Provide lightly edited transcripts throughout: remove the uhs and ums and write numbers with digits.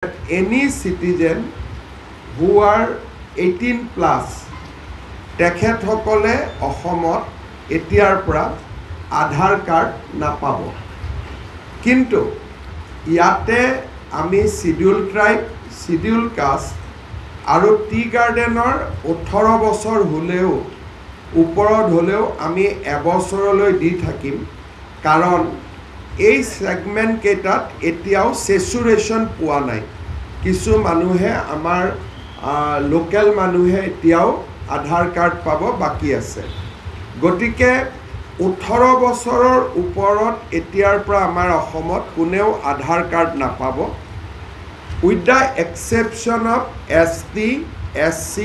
Any citizen who are 18 plus তেখেতসকলে অসমত এতিয়াৰ পৰা আধাৰ কাৰ্ড নাপাব কিন্তু ইয়াতে আমি শিডিউল ট্ৰাইব শিডিউল কাষ্ট আৰু টি গাৰ্ডেনৰ 18 বছৰ হলেও ওপৰত হলেও আমি এবছৰলৈ দি থাকিম কাৰণ এই সেগমেন্ট কেইটাত এতিয়াও সেচুৰেশন পোৱা নাই কিছু মানুহে আমাৰ লোকেল মানুহে এতিয়াও আধাৰ কাৰ্ড পাব বাকি আছে গটিকে 18 বছৰৰ ওপৰত এতিয়াৰ পৰা আমাৰ অসমত কোনেও আধাৰ কাৰ্ড নাপাব with the exception of ST, SC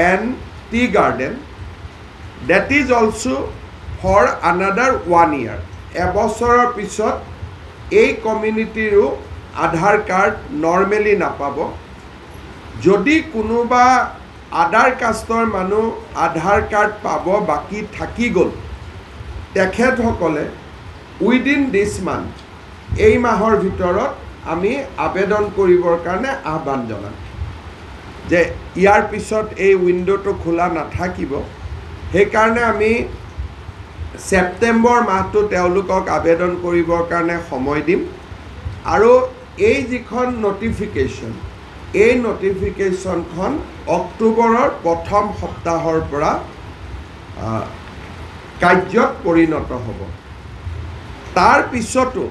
and tea garden that is also for another 1 year এবছৰৰ পিছত এই কমিউনিটিৰো আধাৰ কাৰ্ড নৰমালি নাপাব যদি কোনোবা আধাৰ কাষ্টৰ মানুহ আধাৰ কাৰ্ড পাব বাকি থাকি গল তেখেতসকলে উইদিন দিস মান্থ এই মাহৰ ভিতৰত আমি আবেদন কৰিবৰ কাৰণে আহ্বান জনাম যে ইয়াৰ পিছত এই উইন্ডোটো খোলা নাথাকিব সেই কাৰণে আমি সেপ্টেম্বৰ মাহটো তেওঁলোকক আবেদন কৰিবৰ কাৰণে সময় দিম আৰু এই যিখন নটিফিকেশন এই নটিফিকেশনখন অক্টোবৰৰ প্ৰথম সপ্তাহৰ পৰা কাৰ্যত পৰিণত হ'ব তাৰ পিছতো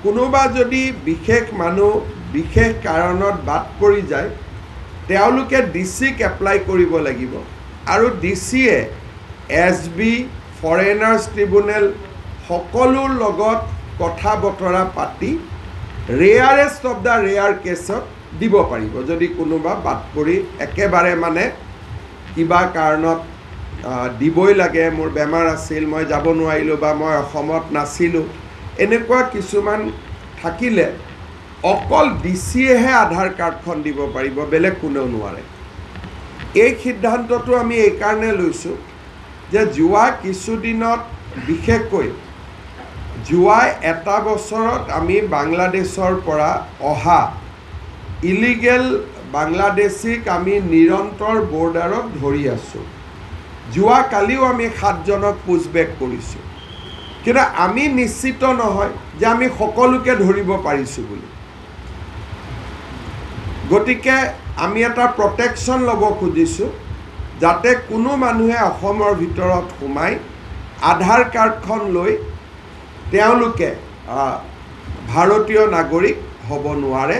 কোনোবা যদি বিশেষ মানুহ বিশেষ কাৰণত বাদ পৰি যায় তেওঁলোকে ডিসিক এপ্লাই কৰিব লাগিব আৰু ডিসিয়ে এসবি ফৰেনাৰ্ছ ট্ৰিব্যুনেল সকলোৰ লগত কথা বতৰা পাতি ৰেয়াৰেষ্ট অফ দা ৰেয়াৰ কেছত দিব পাৰিব যদি কোনোবা বাদ পৰি একেবাৰে মানে কিবা কাৰণত দিবই লাগে মোৰ বেমাৰ আছিল মই যাব নোৱাৰিলো বা মই অসমত নাছিলো এনেকুৱা কিছুমান থাকিলে অকল ডিসিয়েহে আধাৰ কাৰ্ডখন দিব পাৰিব বেলেগ কোনেও নোৱাৰে এই সিদ্ধান্তটো আমি এই কাৰণে লৈছো যে যোৱা কিছুদিনত বিশেষকৈ যোৱা এটা বছৰত আমি বাংলাদেশৰ পৰা অহা ইলিগেল বাংলাদেশীক আমি নিৰন্তৰ বৰ্ডাৰত ধৰি আছো যোৱা কালিও আমি 7 জনক পুছবেক কৰিছো কিন্তু আমি নিশ্চিত নহয় যে আমি সকলোকে ধৰিব পাৰিছো বুলি গটিকে আমি এটা প্ৰটেকচন ল'ব খুজিছো যাতে কোনো মানুহে অসমৰ ভিতৰত সোমাই আধাৰ কাৰ্ডখন লৈ তেওঁলোকে ভাৰতীয় নাগৰিক হ'ব নোৱাৰে